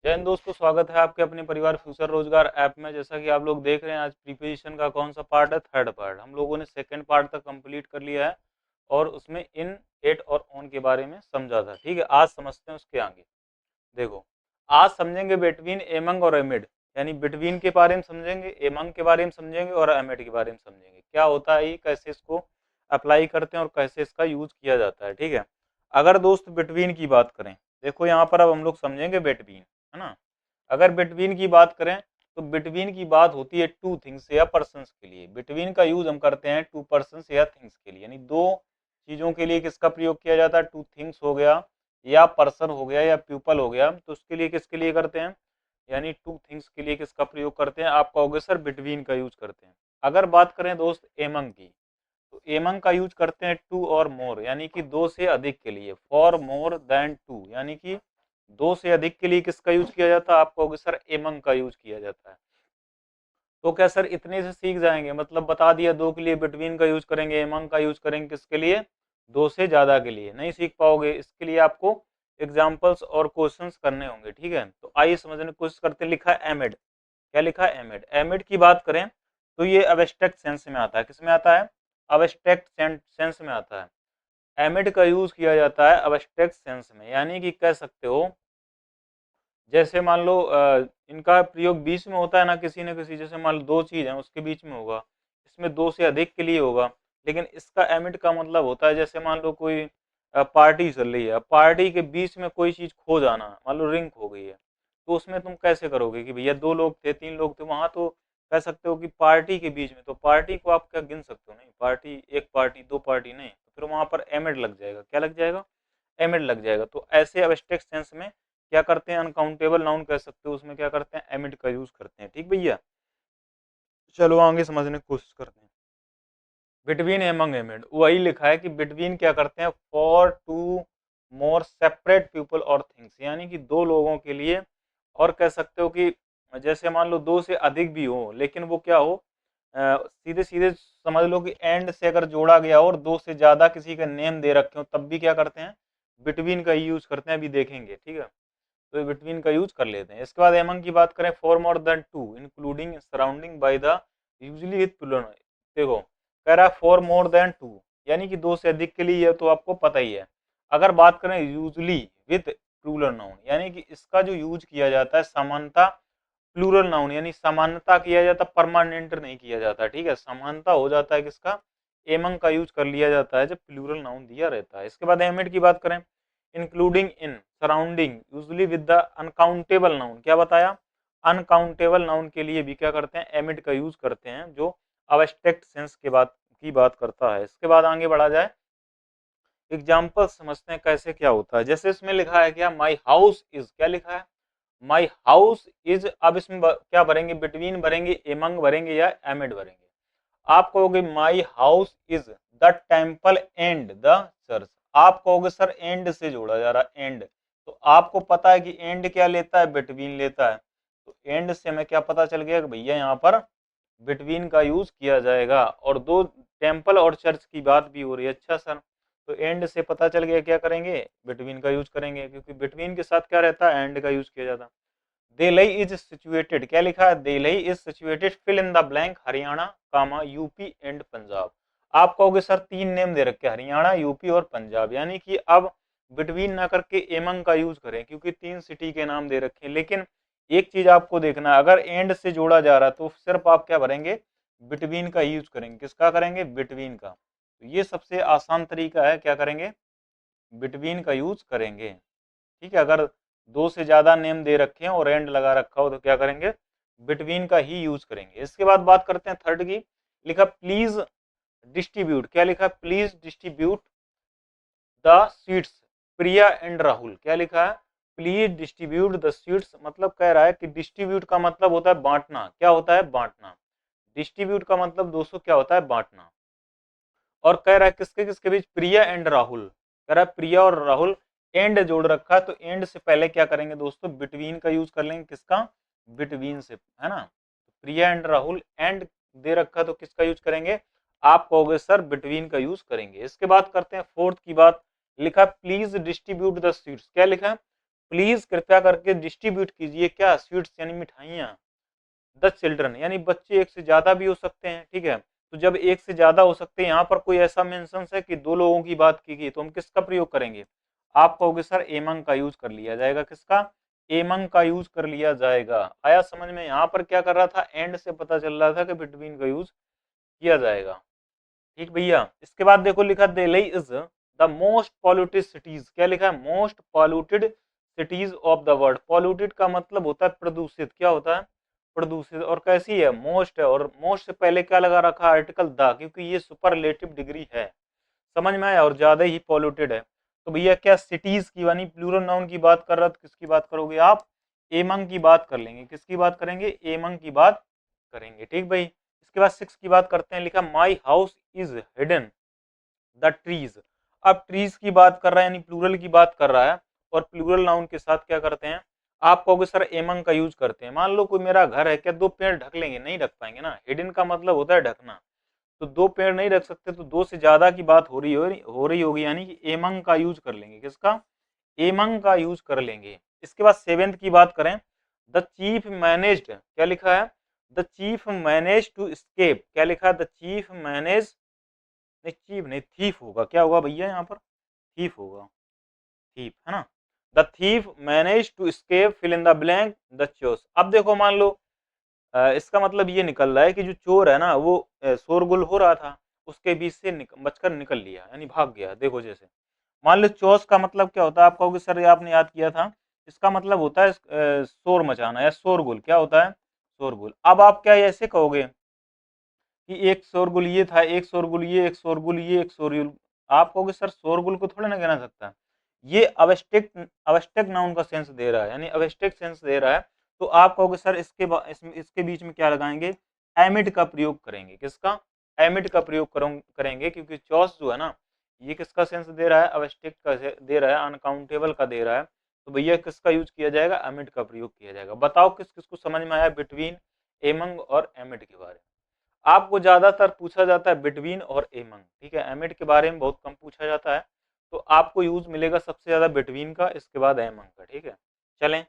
जय हिंद दोस्तों, स्वागत है आपके अपने परिवार फ्यूचर रोजगार ऐप में। जैसा कि आप लोग देख रहे हैं, आज प्रीपोजिशन का कौन सा पार्ट है? Third part. हम लोगों ने सेकंड पार्ट तक कंप्लीट कर लिया है और उसमें इन, एट और ऑन के बारे में समझा था। ठीक है, आज समझते हैं उसके आगे। देखो, आज समझेंगे बिटवीन, एमंग और एमिड। यानी बिटवीन के बारे में समझेंगे, एमंग के बारे में समझेंगे और एमिड के बारे में समझेंगे। क्या होता है ये, कैसे इसको अप्लाई करते हैं और कैसे इसका यूज किया जाता है। ठीक है, अगर दोस्त बिटवीन की बात करें, देखो यहाँ पर अब हम लोग समझेंगे बिटवीन, है ना। अगर बिटवीन की बात करें तो बिटवीन की बात होती है टू थिंग्स या पर्सन्स के लिए। बिटवीन का यूज हम करते हैं टू पर्सन्स या थिंग्स के लिए, यानी दो चीजों के लिए किसका प्रयोग किया जाता है? टू थिंग्स हो गया या पर्सन हो गया या पीपल हो गया, तो उसके लिए किसके लिए करते हैं? यानी टू थिंग्स के लिए किसका प्रयोग करते हैं? आप कहोगे सर बिटवीन का यूज करते हैं। अगर बात करें दोस्त एमंग की, तो एमंग का यूज करते हैं टू और मोर, यानी कि दो से अधिक के लिए। फॉर मोर देन टू, यानी कि दो से अधिक के लिए किसका यूज किया जाता है? आप कहोगे सर एमंग का यूज किया जाता है। तो क्या सर इतने से सीख जाएंगे? मतलब बता दिया दो के लिए बिटवीन का यूज करेंगे, एमंग का यूज करेंगे किसके लिए? दो से ज्यादा के लिए। नहीं सीख पाओगे, इसके लिए आपको एग्जाम्पल्स और क्वेश्चंस करने होंगे। ठीक है, तो आइए समझने की कोशिश करते हैं। लिखा है एमिड। क्या लिखा है? एमिड। एमिड की बात करें तो ये अब्स्ट्रैक्ट सेंस में आता है। किस में आता है? अब्स्ट्रैक्ट सेंस में आता है। एमिड का यूज किया जाता है अब्स्ट्रैक्ट सेंस में, यानी कि कह सकते हो जैसे मान लो इनका प्रयोग बीच में होता है ना, किसी न किसी, जैसे मान लो दो चीज है उसके बीच में होगा, इसमें दो से अधिक के लिए होगा। लेकिन इसका एमिड का मतलब होता है जैसे मान लो कोई पार्टी चल रही है, पार्टी के बीच में कोई चीज खो जाना, मान लो रिंग खो गई है, तो उसमें तुम कैसे करोगे कि भैया दो लोग थे, तीन लोग थे, वहां तो कह सकते हो कि पार्टी के बीच में, तो पार्टी को आप क्या गिन सकते हो? नहीं, पार्टी एक पार्टी दो पार्टी नहीं, तो फिर वहां पर एमिड लग जाएगा। क्या लग जाएगा? एमिड लग जाएगा। तो ऐसे एब्स्ट्रैक्ट सेंस में क्या करते हैं? अनकाउंटेबल नाउन कह सकते हो, उसमें क्या करते हैं? एमिड का यूज करते हैं। ठीक भैया, चलो आगे समझने की कोशिश करते हैं। बिटवीन एमंग एमिड, वही लिखा है कि बिटवीन क्या करते हैं? For two more separate people और थिंग्स, यानी कि दो लोगों के लिए। और कह सकते हो कि जैसे मान लो दो से अधिक भी हो, लेकिन वो क्या हो, सीधे सीधे समझ लो कि एंड से अगर जोड़ा गया हो और दो से ज्यादा किसी का नेम दे रखे हो, तब भी क्या करते हैं? बिटवीन का यूज करते हैं। अभी देखेंगे। ठीक है, तो बिटवीन का यूज कर लेते हैं। इसके बाद एमंग की बात करें, for more than two including surrounding by the usually with plural. देखो, कह रहा है फॉर मोर देन टू, यानी कि दो से अधिक के लिए, ये तो आपको पता ही है। अगर बात करें यूजली विद प्लूरल नाउन, यानी कि इसका जो यूज किया जाता है समानता, प्लूरल नाउन यानी समानता किया जाता, परमानेंट नहीं किया जाता। ठीक है, समानता हो जाता है किसका? एमंग का यूज कर लिया जाता है जब प्लूरल नाउन दिया रहता है। इसके बाद एमिड की बात करें, including in surrounding usually with the uncountable noun. क्या बताया? अनकाउंटेबल नाउन के लिए भी क्या करते हैं? एमिड का यूज करते हैं, जो अब्स्ट्रैक्ट सेंस की बात करता है। इसके बाद आगे बढ़ा जाए, एग्जाम्पल समझते हैं कैसे क्या होता है। जैसे इसमें लिखा है क्या? My house is. क्या लिखा है? My house is. अब इसमें क्या भरेंगे? बिटवीन भरेंगे, एमंग भरेंगे या एमिड भरेंगे? आप कहोगे my house is the temple and the church. आप कहोगे सर एंड से जोड़ा जा रहा है, एंड। तो आपको पता है कि एंड क्या लेता है? बिटवीन लेता है। तो एंड से हमें क्या पता चल गया कि भैया यहाँ पर बिटवीन का यूज किया जाएगा। और दो टेम्पल और चर्च की बात भी हो रही है। अच्छा सर, तो एंड से पता चल गया क्या करेंगे? बिटवीन का यूज करेंगे, क्योंकि बिटवीन के साथ क्या रहता है? एंड का यूज किया जाता है। Delhi is situated. क्या लिखा है? Delhi is situated, fill in the blank, Haryana comma UP and Punjab. आप कहोगे सर तीन नेम दे रखे, हरियाणा, यूपी और पंजाब, यानी कि अब बिटवीन ना करके एमंग का यूज करें, क्योंकि तीन सिटी के नाम दे रखे हैं। लेकिन एक चीज आपको देखना है, अगर एंड से जोड़ा जा रहा है तो सिर्फ आप क्या भरेंगे? बिटवीन का यूज करेंगे। किसका करेंगे? बिटवीन का। तो ये सबसे आसान तरीका है, क्या करेंगे? बिटवीन का यूज करेंगे। ठीक है, अगर दो से ज्यादा नेम दे रखे हैं और एंड लगा रखा हो तो क्या करेंगे? बिटवीन का ही यूज करेंगे। इसके बाद बात करते हैं थर्ड की। लिखा प्लीज डिस्ट्रीब्यूट। क्या लिखा? Please distribute the seats Priya and Rahul. क्या लिखा है? प्लीज डिस्ट्रीब्यूट द सीट्स, मतलब कह रहा है कि डिस्ट्रीब्यूट का मतलब होता है बांटना। क्या होता है? बांटना। डिस्ट्रीब्यूट का मतलब दोस्तों क्या होता है? बांटना। और कह रहा है किसके किसके बीच? प्रिया एंड राहुल। कह रहा है प्रिया और राहुल, एंड जोड़ रखा है, तो एंड से पहले क्या करेंगे दोस्तों? बिटवीन का यूज कर लेंगे। किसका? बिटवीन से, है ना। प्रिया एंड राहुल, एंड दे रखा तो किसका यूज करेंगे? आप कहोगे सर बिटवीन का यूज करेंगे। इसके बाद करते हैं फोर्थ की बात। लिखा प्लीज डिस्ट्रीब्यूट द सीट्स। क्या लिखा है? प्लीज कृपया करके डिस्ट्रीब्यूट कीजिए क्या, स्वीट्स यानी मिठाइयाँ, द चिल्ड्रन यानी बच्चे, एक से ज्यादा भी हो सकते हैं, ठीक है। तो जब एक से ज्यादा हो सकते हैं, यहाँ पर कोई ऐसा मेंशन है कि दो लोगों की बात की गई, तो हम किसका प्रयोग करेंगे? आप कहोगे सर एमंग का यूज कर लिया जाएगा, किसका? एमंग का यूज कर लिया जाएगा। आया समझ में? यहाँ पर क्या कर रहा था, एंड से पता चल रहा था कि बिटवीन का यूज किया जाएगा। ठीक भैया, इसके बाद देखो लिखा Delhi is the most polluted cities, क्या लिखा है? Most polluted cities of the world. Polluted का मतलब होता है प्रदूषित, क्या होता है? प्रदूषित। और कैसी है? मोस्ट है, और मोस्ट से पहले क्या लगा रखा? आर्टिकल द, क्योंकि ये सुपरलेटिव डिग्री है, समझ में आया? और ज्यादा ही पॉल्यूटेड है। तो भैया क्या सिटीज की यानी प्लूरल नाउन की बात कर रहा, तो किसकी बात करोगे आप? एमंग की बात कर लेंगे। किसकी बात करेंगे? एमंग की बात करेंगे। ठीक भाई, इसके बाद 6 की बात करते हैं। लिखा my house is hidden the trees. अब ट्रीज की बात कर रहा है यानी प्लूरल की बात कर रहा है, और प्लूरल नाउन के साथ क्या करते हैं? आप कहोगे सर एमंग का यूज करते हैं। मान लो कोई मेरा घर है, क्या दो पेड़ ढक लेंगे? नहीं ढक पाएंगे ना। हिडन का मतलब होता है ढकना, तो दो पेड़ नहीं रख सकते, तो दो से ज्यादा की बात हो रही होगी, यानी कि एमंग का यूज कर लेंगे। किसका? एमंग का यूज कर लेंगे। इसके बाद 7th की बात करें, द चीफ मैनेज्ड, क्या लिखा है? The chief manage to escape, क्या लिखा है? द चीफ मैनेज, नहीं चीफ नहीं, थीफ होगा। क्या होगा भैया यहाँ पर? थीफ होगा, थीफ है ना। The thief manage to escape fill in the blank the chaos. अब देखो मान लो इसका मतलब ये निकल रहा है कि जो चोर है ना, वो शोरगुल हो रहा था, उसके बीच से बचकर निकल लिया, यानी भाग गया। देखो जैसे मान लो चौस का मतलब क्या होता है? आप कहोगे सर ये आपने याद किया था, इसका मतलब होता है शोर मचाना या शोरगुल। क्या होता है? शोरगुल। अब आप क्या ऐसे कहोगे कि एक शोरगुल ये था, एक शोरगुल ये, एक शोरगुल ये, एक शोरगुल। आप कहोगे सर शोरगुल को थोड़ा ना कहना सकता, ये अवस्टेक नाउन का सेंस दे रहा है, यानी अवस्टेक सेंस दे रहा है। तो आप कहोगे सर इसके बीच में क्या लगाएंगे? एमिड का प्रयोग करेंगे। किसका? एमिड का प्रयोग करेंगे, क्योंकि चॉस जो है ना, ये किसका सेंस दे रहा है? अवस्टेक का दे रहा है, अनकाउंटेबल का दे रहा है। तो भैया किसका यूज किया जाएगा? एमिड का प्रयोग किया जाएगा। बताओ किस किस को समझ में आया बिटवीन, एमंग और एमिड के बारे में? आपको ज्यादातर पूछा जाता है बिटवीन और एमंग, ठीक है। एमिड के बारे में बहुत कम पूछा जाता है, तो आपको यूज मिलेगा सबसे ज्यादा बिटवीन का, इसके बाद एमंग का, ठीक है। चलें,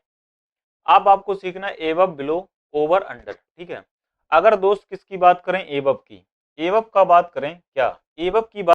अब आपको सीखना है एबव, बिलो, ओवर, अंडर, ठीक है। अगर दोस्त किसकी बात करें? एबव की। एबव का बात करें क्या? एबव की बात